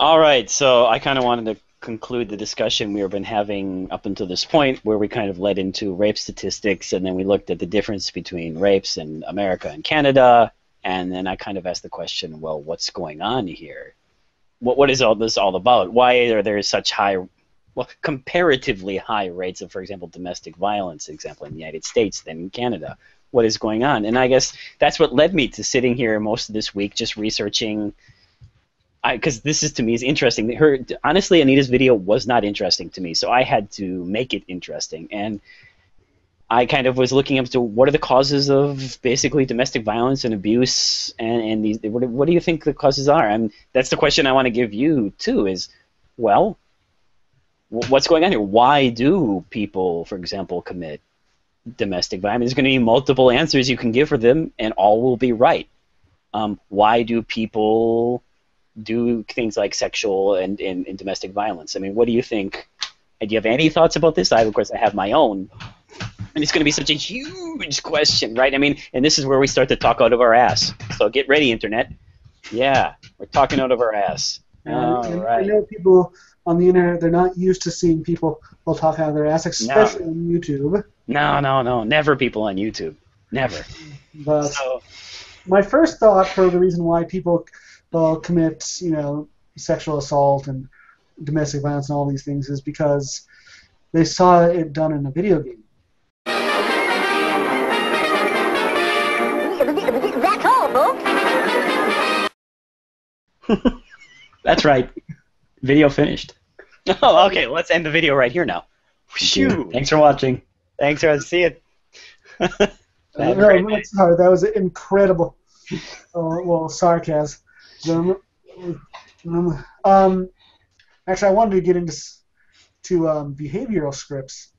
All right, so I kind of wanted to conclude the discussion we've been having up until this point, where we kind of led into rape statistics, and then we looked at the difference between rapes in America and Canada, and then I kind of asked the question, well, what's going on here? What is all this all about? Why are there such high, well, comparatively high rates of, for example, domestic violence, example, in the United States than in Canada? What is going on? And I guess that's what led me to sitting here most of this week just researching because this is to me is interesting. Honestly, Anita's video was not interesting to me, so I had to make it interesting. And I kind of was looking up to what are the causes of basically domestic violence and abuse, and these. What do you think the causes are? And that's the question I want to give you too. Is well, what's going on here? Why do people, for example, commit domestic violence? There's going to be multiple answers you can give for them, and all will be right. Why do people do things like sexual and domestic violence? I mean, what do you think? Do you have any thoughts about this? Of course, I have my own. And it's going to be such a huge question, right? I mean, and this is where we start to talk out of our ass. So get ready, Internet. Yeah, we're talking out of our ass. All right. I know people on the internet, they're not used to seeing people will talk out of their ass, especially on YouTube. No. Never people on YouTube. Never. But my first thought for the reason why people commit, sexual assault and domestic violence and all these things is because they saw it done in a video game. That's all, folks. That's right. Video finished. Oh, okay. Let's end the video right here now. Shoo. Thanks for watching. Thanks for seeing it. No, sorry, that was incredible. Well, sarcasm. Actually, I wanted to get into behavioral scripts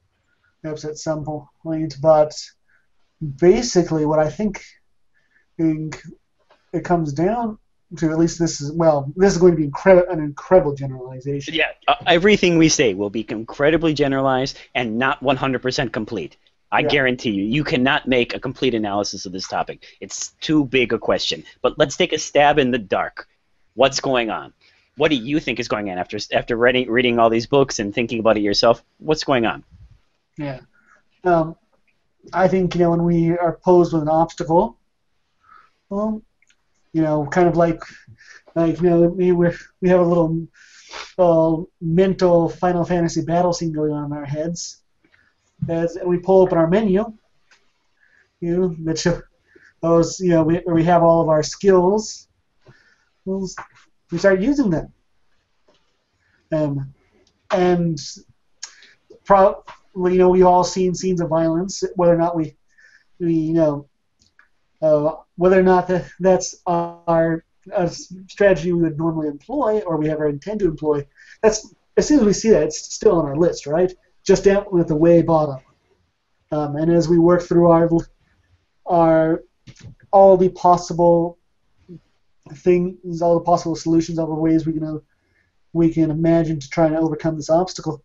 at some point, but basically what I think it comes down to, at least this is going to be an incredible generalization. Yeah, everything we say will be incredibly generalized and not 100% complete. I guarantee you, you cannot make a complete analysis of this topic. It's too big a question. But let's take a stab in the dark. What's going on? What do you think is going on after reading all these books and thinking about it yourself? What's going on? Yeah. I think, when we are posed with an obstacle, kind of like we have a little mental Final Fantasy battle scene going on in our heads. As we pull open our menu, that shows, we have all of our skills. We start using them, and probably, we've all seen scenes of violence. Whether or not whether or not that's our strategy we would normally employ, or we ever intend to employ, that's, as soon as we see that, it's still on our list, right? Just down at the way bottom. And as we work through our all the possible things, all the possible solutions, all the ways we can imagine to try and overcome this obstacle,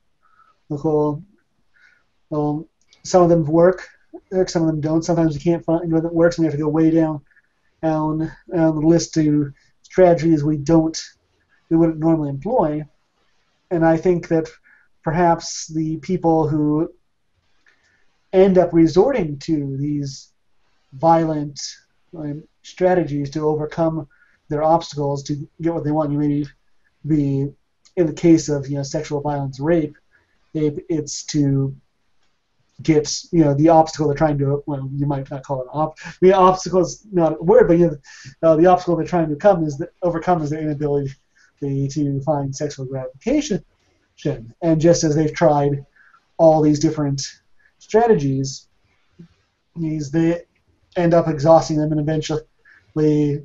some of them work, some of them don't. Sometimes we can't find what works, and we have to go way down the list to strategies we wouldn't normally employ. And I think that perhaps the people who end up resorting to these violent strategies to overcome their obstacles to get what they want, you may be, in the case of sexual violence, rape, it's to get the obstacle they're trying to, well, you might not call it the obstacle is not a word, but the obstacle they're trying to overcome is their inability to find sexual gratification. And just as they've tried all these different strategies, they end up exhausting them and eventually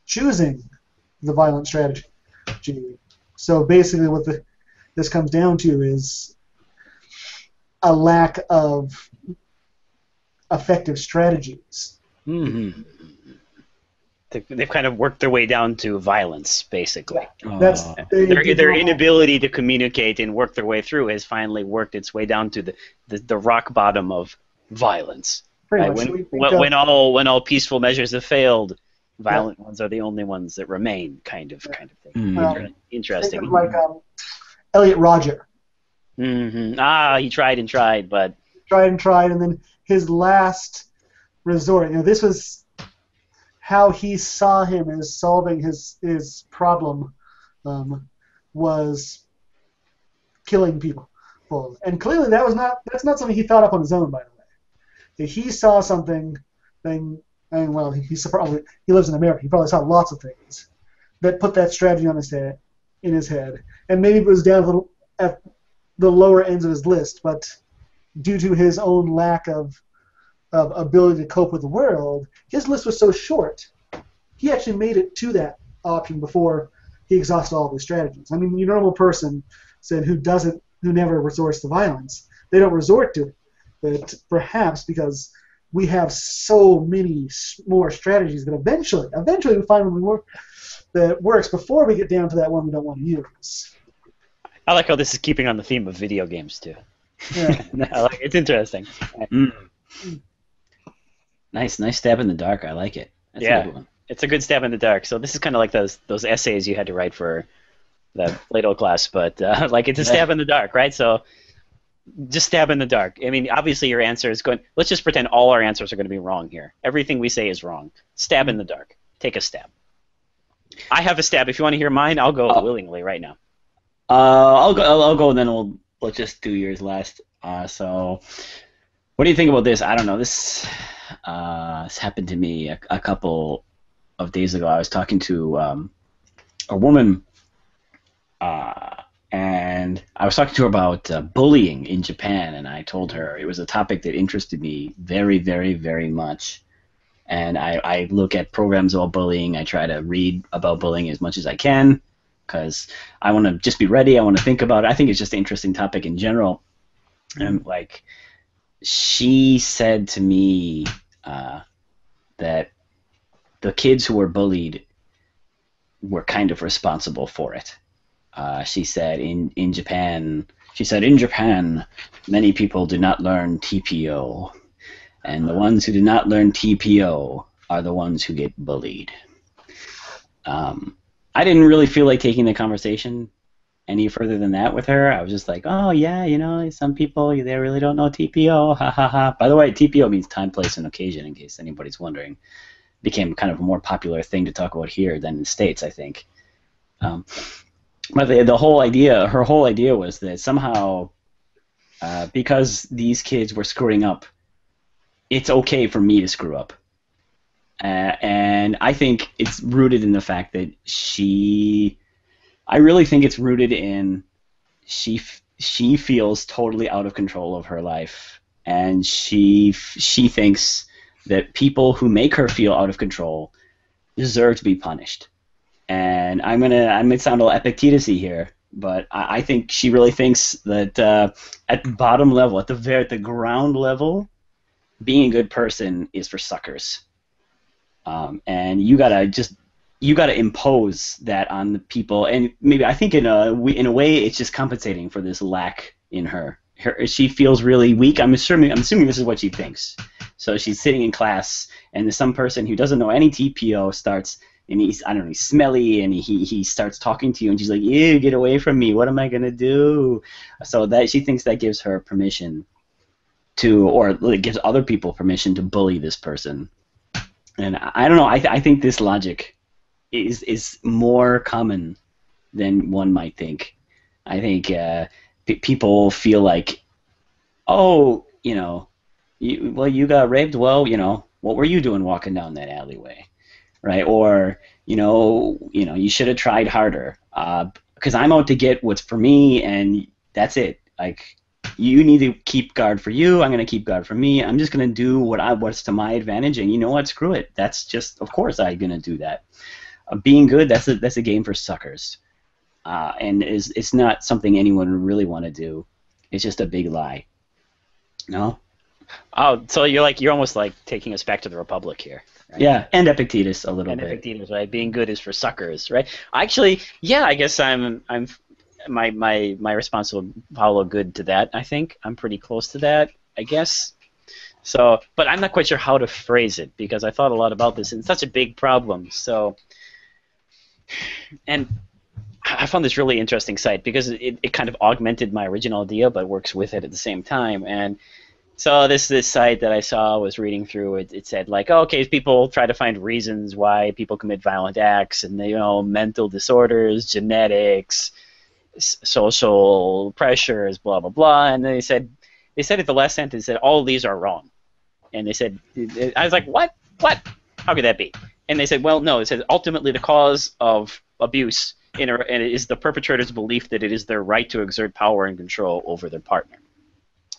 choosing the violent strategy. So basically what this comes down to is a lack of effective strategies. Mm-hmm. They've kind of worked their way down to violence, basically. That's their inability to communicate and work their way through has finally worked its way down to the rock bottom of violence. Right? When all peaceful measures have failed, violent ones are the only ones that remain, kind of thing. Think Interesting. of like Elliot Rodger. He tried and tried, but Tried and tried, and then his last resort. This was how he saw him as solving his problem, was killing people. And clearly that's not something he thought up on his own, by the way. He saw something, and well, he lives in America. He probably saw lots of things that put that strategy in his head, and maybe it was down a little at the lower ends of his list, but due to his own lack of ability to cope with the world, his list was so short, he actually made it to that option before he exhausted all of his strategies. I mean, your normal person said who never resorts to violence, they don't resort to it. But perhaps because we have so many more strategies that eventually we find that works before we get down to that one we don't want to use. I like how this is keeping on the theme of video games too. Yeah. It's interesting. Nice stab in the dark. I like it. That's a good one. It's a good stab in the dark. So this is kind of like those essays you had to write for the Plato class, but it's a stab in the dark, right? So just stab in the dark. I mean, obviously your answer is going. Let's just pretend all our answers are going to be wrong here. Everything we say is wrong. Stab in the dark. Take a stab. I have a stab. If you want to hear mine, I'll go willingly right now. I'll go, and then let's just do yours last. So, what do you think about this? I don't know. This happened to me a couple of days ago. I was talking to a woman, and I was talking to her about bullying in Japan, and I told her it was a topic that interested me very, very, very much. And I look at programs about bullying. I try to read about bullying as much as I can, because I want to just be ready. I want to think about it. I think it's just an interesting topic in general. And she said to me that the kids who were bullied were kind of responsible for it. She said in Japan, many people do not learn TPO, and the ones who do not learn TPO are the ones who get bullied. I didn't really feel like taking the conversation any further than that with her. I was just like, oh yeah, some people, they really don't know TPO, ha ha ha. By the way, TPO means time, place, and occasion, in case anybody's wondering. It became kind of a more popular thing to talk about here than in the States, I think. But her whole idea was that somehow, because these kids were screwing up, it's okay for me to screw up. And I think it's rooted in the fact that I really think it's rooted in she feels totally out of control of her life, and she thinks that people who make her feel out of control deserve to be punished. And I might sound a little Epictetus-y here, but I think she really thinks that at the bottom level, at the ground level, being a good person is for suckers. And you gotta impose that on the people, and maybe I think in a way it's just compensating for this lack in her. She feels really weak. I'm assuming this is what she thinks. So she's sitting in class, and there's some person who doesn't know any TPO starts, and he's smelly, and he starts talking to you, and she's like, ew, get away from me. What am I gonna do? So that she thinks that gives her permission to, or it gives other people permission to bully this person. And I don't know. I think this logic is more common than one might think. I think people feel like, oh, you got raped. Well, what were you doing walking down that alleyway, right? Or you should have tried harder, because I'm out to get what's for me, and that's it. Like, you need to keep guard for you. I'm going to keep guard for me. I'm just going to do what's to my advantage, and you know what? Screw it. That's just, of course, I'm going to do that. Being good, that's a game for suckers, and it's not something anyone would really want to do. It's just a big lie. No. Oh, so you're almost like taking us back to the Republic here. Right? Yeah, and Epictetus a little bit. And Epictetus, right? Being good is for suckers, right? Actually, yeah, I guess my response will follow good to that. I think I'm pretty close to that, I guess. So, but I'm not quite sure how to phrase it because I thought a lot about this, and it's such a big problem. So, and I found this really interesting site because it kind of augmented my original idea, but works with it at the same time. And so this site that I saw was reading through it. It said like, oh, okay, people try to find reasons why people commit violent acts, and mental disorders, genetics, social pressures, blah blah blah. And they said at the last sentence that all of these are wrong. And they said, I was like, what? How could that be? And they said, well, no. It said ultimately the cause of abuse and it is the perpetrator's belief that it is their right to exert power and control over their partner.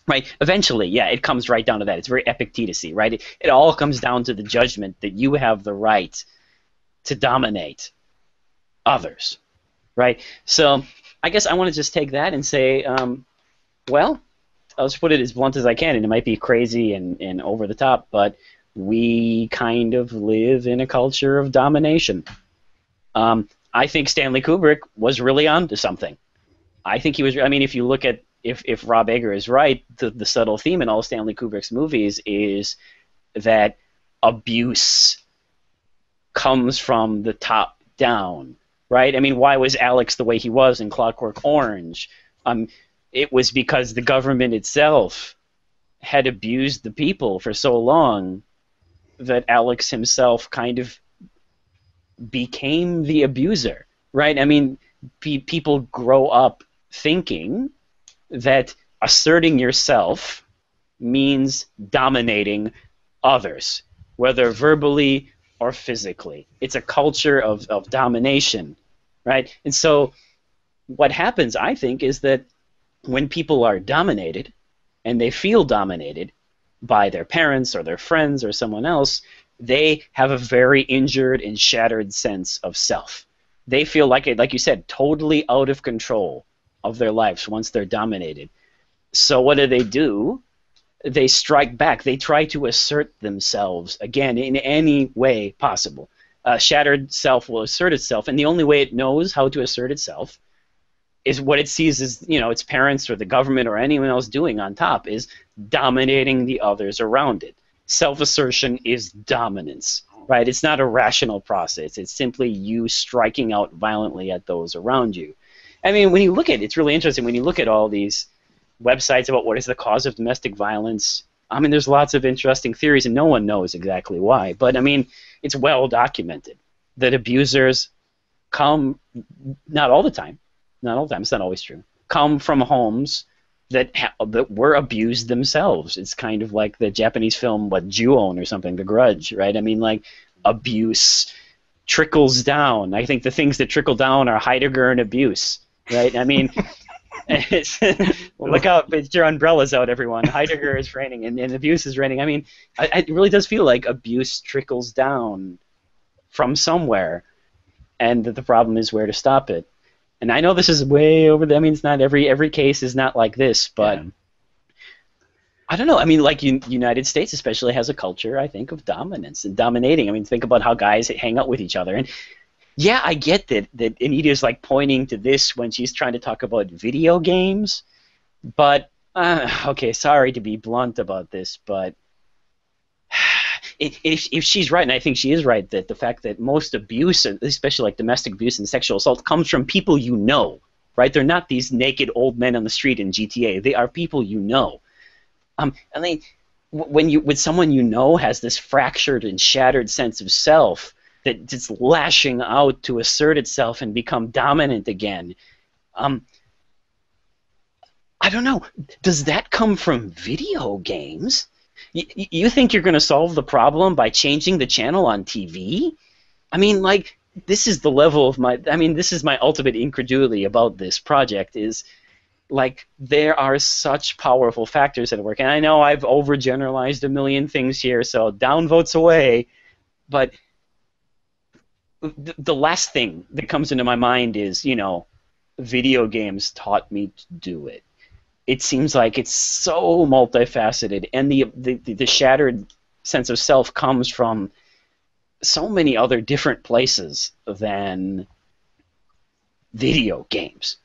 Right? Eventually, yeah, it comes right down to that. It's very Epictetus-y, right? It all comes down to the judgment that you have the right to dominate others, right? So I guess I want to just take that and say, well, I'll just put it as blunt as I can, and it might be crazy and over the top, but we kind of live in a culture of domination. I think Stanley Kubrick was really onto something. I think he was. I mean, if you look at if Rob Egger is right, the subtle theme in all Stanley Kubrick's movies is that abuse comes from the top down, right? I mean, why was Alex the way he was in Clockwork Orange? It was because the government itself had abused the people for so long that Alex himself kind of became the abuser, right? I mean, people grow up thinking that asserting yourself means dominating others, whether verbally or physically. It's a culture of domination, right? And so what happens, I think, is that when people are dominated and they feel dominated by their parents or their friends or someone else, they have a very injured and shattered sense of self. They feel like you said, totally out of control of their lives once they're dominated. So what do? They strike back. They try to assert themselves again in any way possible. A shattered self will assert itself, and the only way it knows how to assert itself is what it sees as, its parents or the government or anyone else doing on top, is dominating the others around it. Self-assertion is dominance, right? It's not a rational process. It's simply you striking out violently at those around you. I mean, when you look at it, it's really interesting. When you look at all these websites about what is the cause of domestic violence, I mean, there's lots of interesting theories, and no one knows exactly why. But, I mean, it's well documented that abusers come, not all the time, it's not always true, come from homes that were abused themselves. It's kind of like the Japanese film, Ju-On or something, The Grudge, right? I mean, like, abuse trickles down. I think the things that trickle down are Heidegger and abuse, right? I mean, look out, put your umbrellas out, everyone. Heidegger is raining and abuse is raining. I mean, it really does feel like abuse trickles down from somewhere, and that the problem is where to stop it. And I know this is way over I mean, it's not every case is not like this, but yeah. I don't know. I mean, like United States especially has a culture, I think, of dominance and dominating. I mean, think about how guys hang out with each other. And yeah, I get that Anita's like pointing to this when she's trying to talk about video games. But, okay, sorry to be blunt about this, but if she's right, and I think she is right, that the fact that most abuse, especially like domestic abuse and sexual assault, comes from people you know, right? They're not these naked old men on the street in GTA. They are people you know. I mean, when someone you know has this fractured and shattered sense of self that it's lashing out to assert itself and become dominant again, I don't know. Does that come from video games? You think you're going to solve the problem by changing the channel on TV? I mean, like, this is the level of this is my ultimate incredulity about this project is, like, there are such powerful factors at work. And I know I've overgeneralized a million things here, so downvotes away. But the last thing that comes into my mind is, video games taught me to do it. It seems like it's so multifaceted, and the shattered sense of self comes from so many other different places than video games.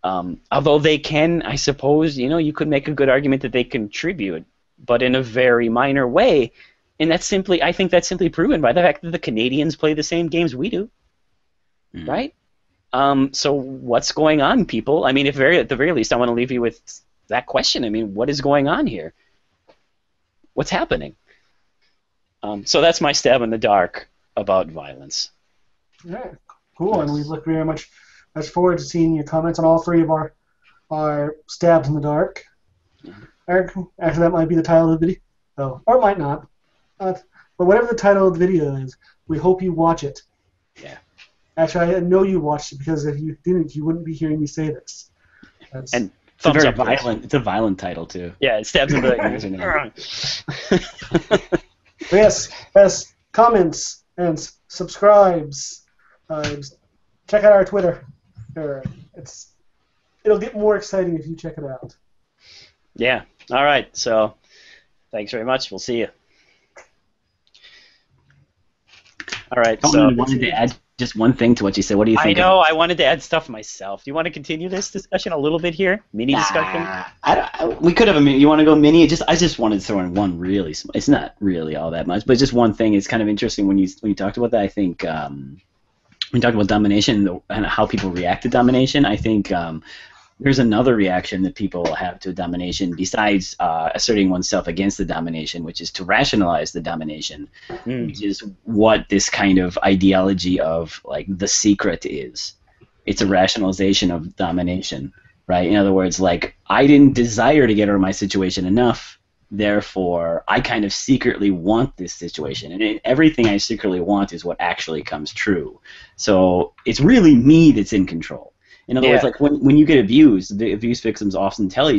Although they can, I suppose, you could make a good argument that they contribute but in a very minor way. And I think that's simply proven by the fact that the Canadians play the same games we do, right? So what's going on, people? I mean, at the very least, I want to leave you with that question. I mean, what is going on here? What's happening? So that's my stab in the dark about violence. Yeah, cool. And we look very much forward to seeing your comments on all three of our stabs in the dark. Eric, actually, that might be the title of the video. Oh, or it might not. But whatever the title of the video is, we hope you watch it. Yeah. Actually, I know you watched it, because if you didn't, you wouldn't be hearing me say this. And it's a very up, violent. It's a violent title too. Yeah, it stabs in the yes, comments and subscribes. Check out our Twitter. It'll get more exciting if you check it out. Yeah. All right. So, thanks very much. We'll see you. All right. I So wanted to add just one thing to what you said. What do you think? I know. I wanted to add stuff myself. Do you want to continue this discussion a little bit here? Mini discussion? We could have a mini. You want to go mini? I just wanted to throw in one really. It's not really all that much, but just one thing. It's kind of interesting when you talked about that. I think when you talked about domination and how people react to domination, I think there's another reaction that people have to domination besides asserting oneself against the domination, which is to rationalize the domination, which is what this kind of ideology of like the secret is. It's a rationalization of domination, right? In other words, like I didn't desire to get out of my situation enough, therefore I kind of secretly want this situation, and everything I secretly want is what actually comes true. So it's really me that's in control. In other words, like when you get abused, the abuse victims often tell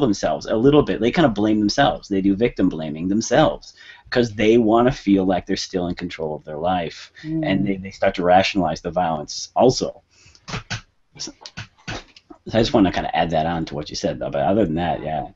themselves a little bit. They kind of blame themselves. They do victim blaming themselves because they want to feel like they're still in control of their life, and they start to rationalize the violence also. So I just want to kind of add that on to what you said, though. But other than that, yeah.